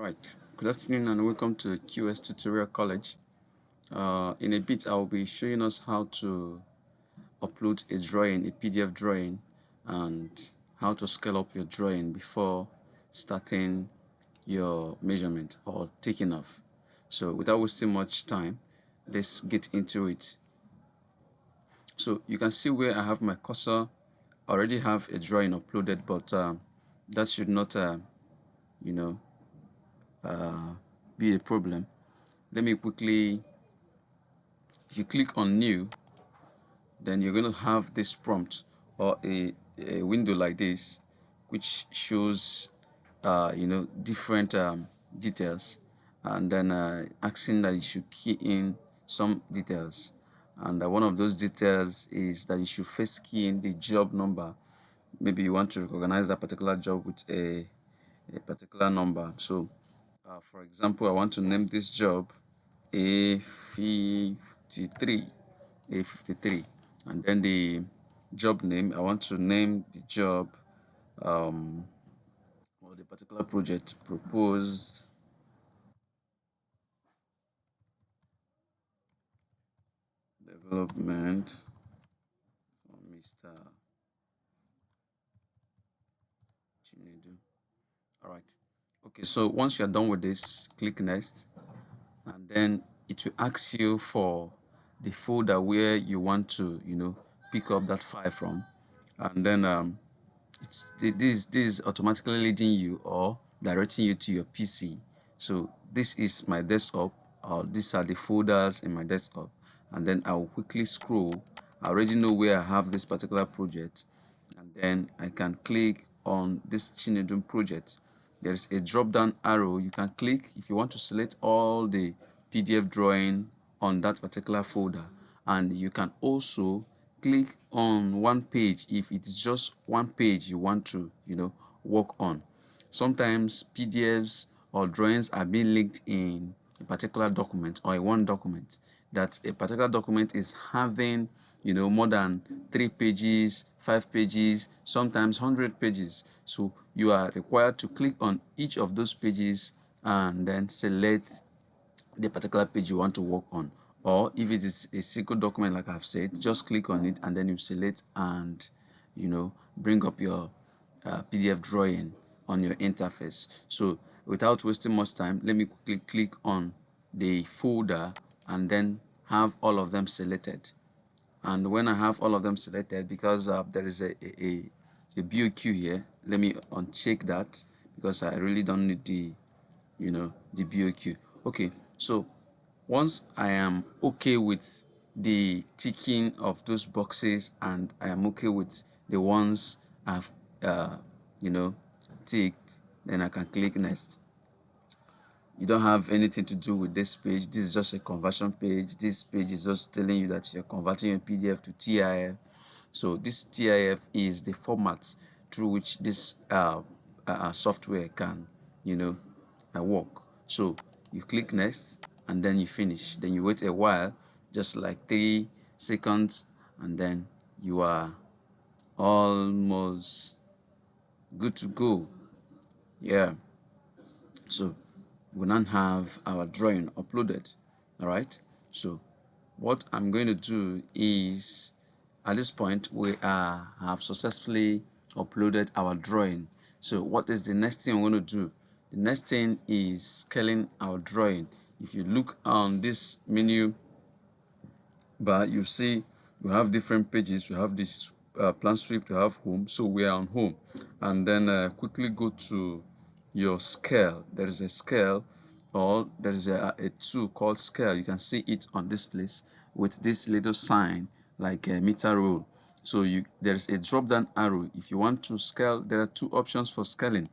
Alright, good afternoon and welcome to QS Tutorial College. In a bit, I'll be showing us how to upload a drawing, a PDF drawing, and how to scale up your drawing before starting your measurement or taking off. So without wasting much time, let's get into it. So you can see where I have my cursor. I already have a drawing uploaded, but that should not, you know, be a problem. Let me quickly, if you click on new, then you're going to have this prompt or a window like this, which shows different details, and then asking that you should key in some details. And one of those details is that you should first key in the job number. Maybe you want to recognize that particular job with a particular number. So for example, I want to name this job A53, A53, and then the job name, I want to name the job or the particular project proposed development for Mr. Chinedu. All right. Okay, so once you're done with this, click next, and then it will ask you for the folder where you want to, pick up that file from, and then this is automatically leading you or directing you to your PC. So this is my desktop, these are the folders in my desktop, and then I'll quickly scroll. I already know where I have this particular project, and then I can click on this Chinedum project. There's a drop down arrow you can click if you want to select all the PDF drawing on that particular folder, and you can also click on one page if it's just one page you want to work on. Sometimes PDFs or drawings are being linked in a particular document or in one document, that a particular document is having more than 3 pages, 5 pages, sometimes 100 pages. So you are required to click on each of those pages and then select the particular page you want to work on. Or if it is a single document, like I've said, just click on it and then you select and bring up your PDF drawing on your interface. So without wasting much time, let me quickly click on the folder and then have all of them selected. And when I have all of them selected, because there is a BOQ here, let me uncheck that because I really don't need the the BOQ. Okay, so once I am okay with the ticking of those boxes and I am okay with the ones I've ticked, then I can click next. You don't have anything to do with this page. This is just a conversion page. This page is just telling you that you're converting your PDF to TIF. So this TIF is the format through which this software can work. So you click next and then you finish. Then you wait a while, just like 3 seconds, and then you are almost good to go. Yeah, so we now have our drawing uploaded. All right, so what I'm going to do is, at this point we have successfully uploaded our drawing. So what is the next thing I'm going to do? The next thing is scaling our drawing. If you look on this menu bar, you see we have different pages. We have this Planswift, we have home, so we are on home, and then quickly go to your scale. There is a scale, or there is a tool called scale. You can see it on this place with this little sign like a meter rule. So there's a drop down arrow. If you want to scale, there are 2 options for scaling.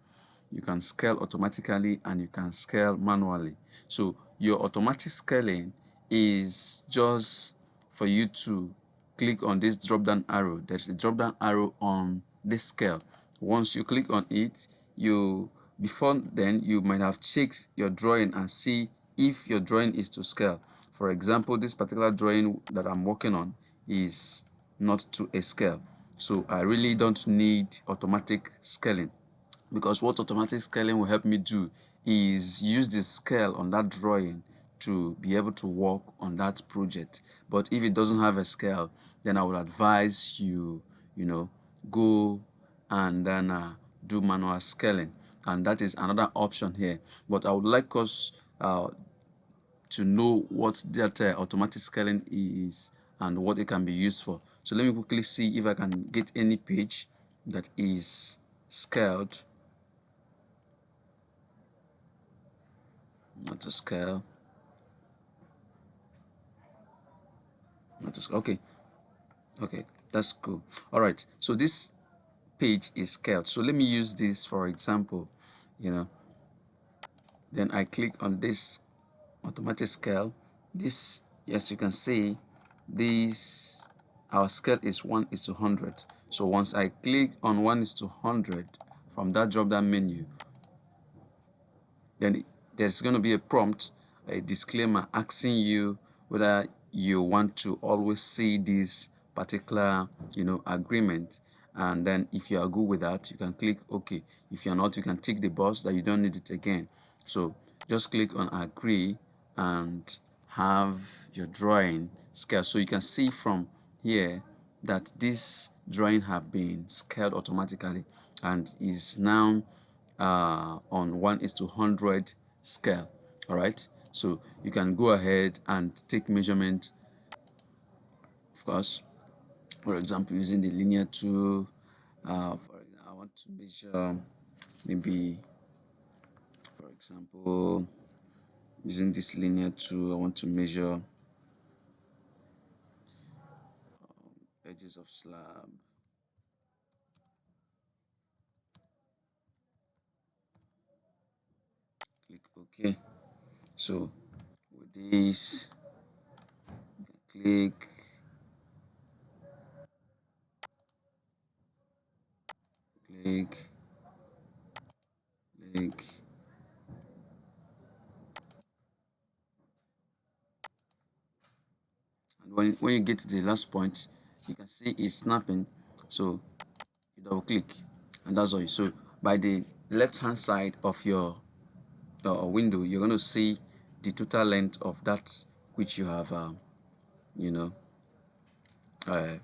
You can scale automatically and you can scale manually. So your automatic scaling is just for you to click on this drop down arrow. There's a drop down arrow on this scale. Once you click on it, before then you might have checked your drawing and see if your drawing is to scale. For example, this particular drawing that I'm working on is not to a scale, so I really don't need automatic scaling, because what automatic scaling will help me do is use the scale on that drawing to be able to work on that project. But if it doesn't have a scale, then I would advise you, go and then do manual scaling, and that is another option here. But I would like us to know what that automatic scaling is and what it can be used for. So let me quickly see if I can get any page that is scaled. Not to scale. Not to scale. Okay, that's cool. All right, so this page is scaled. So let me use this for example. Then I click on this automatic scale. This, yes, you can see this, our scale is 1:100. So once I click on 1:100 from that drop down menu, then there's going to be a prompt, a disclaimer asking you whether you want to always see this particular agreement. And then if you are good with that, you can click OK. If you're not, you can tick the box that you don't need it again. So just click on agree and have your drawing scaled. So you can see from here that this drawing have been scaled automatically and is now on 1:100 scale. All right, so you can go ahead and take measurement, of course, for example, using the linear tool. I want to measure, maybe, for example, using this linear tool, I want to measure edges of slab. Click OK. So with this, click, click, click. And when you get to the last point, you can see it's snapping. So you double click, and that's all. So by the left hand side of your window, you're going to see the total length of that which you have you know that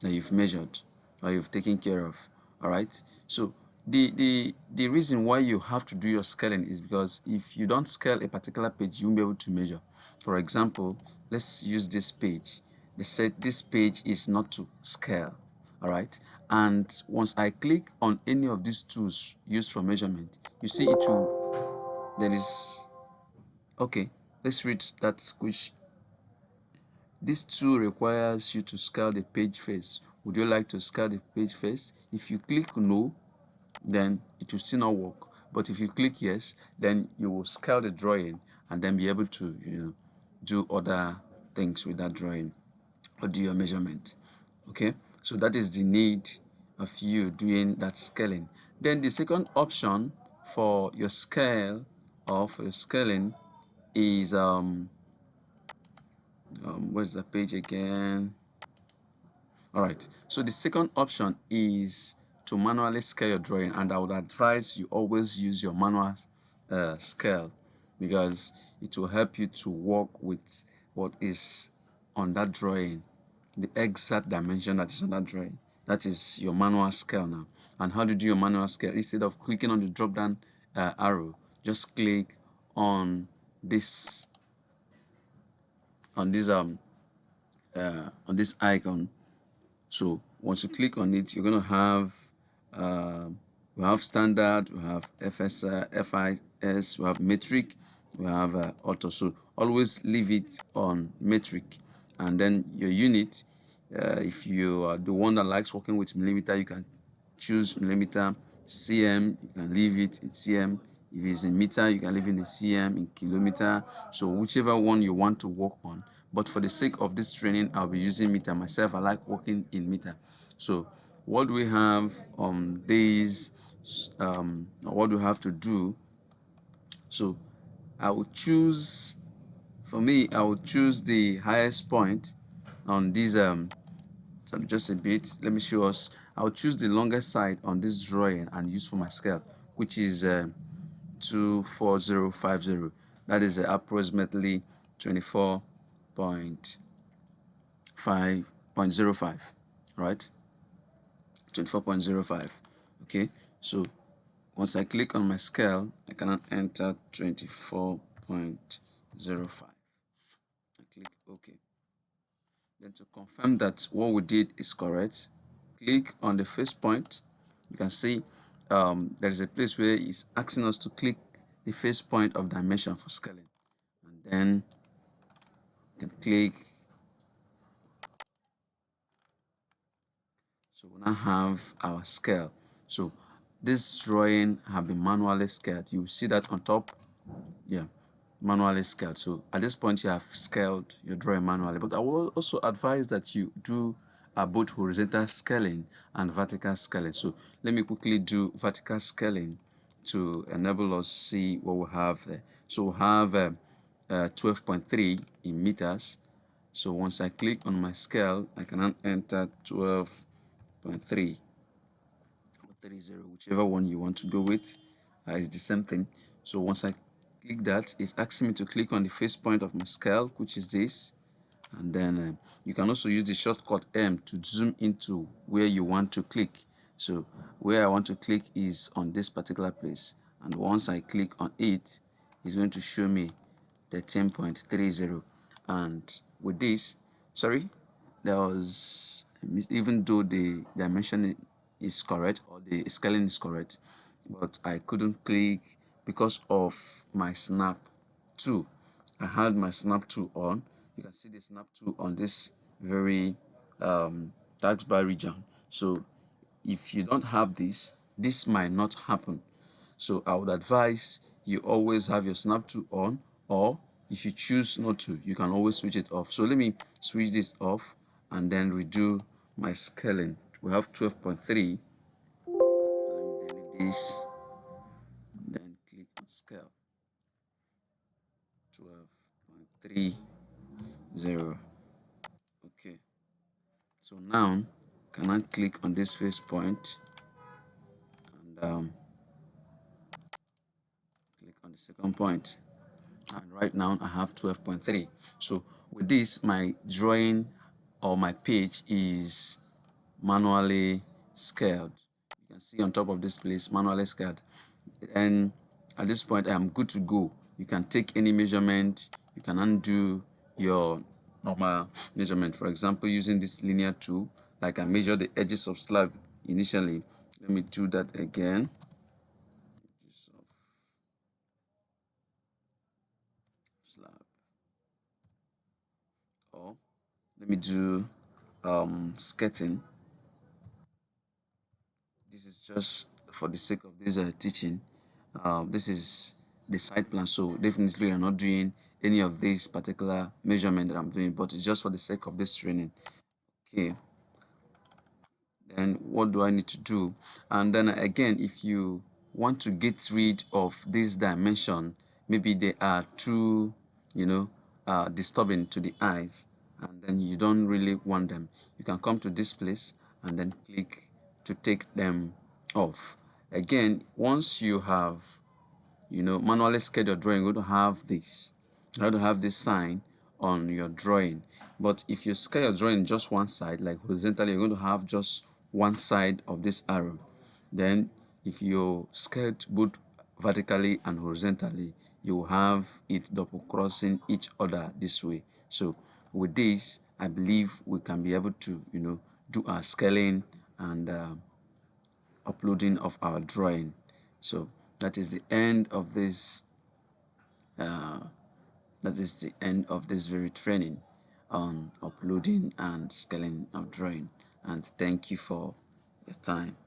you've measured or you've taken care of. All right, so the reason why you have to do your scaling is because if you don't scale a particular page, you won't be able to measure. For example, let's use this page. They said this page is not to scale. All right, and once I click on any of these tools used for measurement, you see it will, there is, okay, let's read that, which this tool requires you to scale the page face. Would you like to scale the page face? If you click no, then it will still not work. But if you click yes, then you will scale the drawing and then be able to do other things with that drawing or do your measurement. Okay, so that is the need of you doing that scaling. Then the second option for your scale or for your scaling is where's the page again? All right, so the second option is to manually scale your drawing, and I would advise you always use your manual scale, because it will help you to work with what is on that drawing, the exact dimension that is on that drawing. That is your manual scale now. And how to do your manual scale? Instead of clicking on the drop down arrow, just click on this on this icon. So once you click on it, you're going to have we have standard, we have FIS, we have metric, we have auto. So always leave it on metric, and then your unit. If you are the one that likes working with millimeter, you can choose millimeter. cm, you can leave it in cm. If it's in meter, you can leave it in cm, in kilometer. So whichever one you want to work on. But for the sake of this training, I'll be using meter. Myself, I like working in meter. So what do we have on these? What do we have to do? So I will choose, for me, I will choose the highest point on this so just a bit, let me show us. I'll choose the longest side on this drawing and use for my scale, which is 24050. That is approximately 24.05, right? 24.05. Okay, so once I click on my scale, I cannot enter 24.05. I click OK. Then to confirm that what we did is correct, click on the first point. You can see there is a place where it's asking us to click the first point of dimension for scaling. And then you can click. So we now have our scale. So this drawing have been manually scaled. You see that on top. Yeah, manually scaled. So at this point you have scaled your drawing manually, but I will also advise that you do both horizontal scaling and vertical scaling. So let me quickly do vertical scaling to enable us see what we have there. So we have 12.3 in meters. So once I click on my scale, I can enter 12.3 or 30, whichever one you want to go with. It's the same thing. So once I click that, it's asking me to click on the first point of my scale, which is this. And then you can also use the shortcut M to zoom into where you want to click. So where I want to click is on this particular place, and once I click on it, it's going to show me 13.30. And with this, sorry, there was, even though the dimension is correct or the scaling is correct, but I couldn't click because of my snap tool. I had my snap tool on. You can see the snap tool on this very taskbar region. So if you don't have this, this might not happen. So I would advise you always have your snap tool on, or if you choose not to, you can always switch it off. So let me switch this off and then redo my scaling. We have 12.3. Let me delete this and then click on scale. 12.30. Okay. So now can I click on this first point and click on the second point, and right now I have 12.3. So with this, my drawing or my page is manually scaled. You can see on top of this place, manually scaled. And at this point I am good to go. You can take any measurement, you can undo your normal measurement. For example, using this linear tool, like I measure the edges of slab initially. Let me do that again. Edges of slab. Or let me do skirting. This is just for the sake of this teaching. This is the side plan, so definitely you're not doing any of this particular measurement that I'm doing, but it's just for the sake of this training. Okay, then what do I need to do? And then again, if you want to get rid of this dimension, maybe they are too, disturbing to the eyes, and then you don't really want them, you can come to this place and then click to take them off. Again, once you have manually scale your drawing, you're going to have this. You have to have this sign on your drawing. But if you scale your drawing just one side, like horizontally, you're going to have just one side of this arrow. Then if you scale both vertically and horizontally, you have it double crossing each other this way. So with this, I believe we can be able to do our scaling and uploading of our drawing. So that is the end of this very training on uploading and scaling of drawing. And thank you for your time.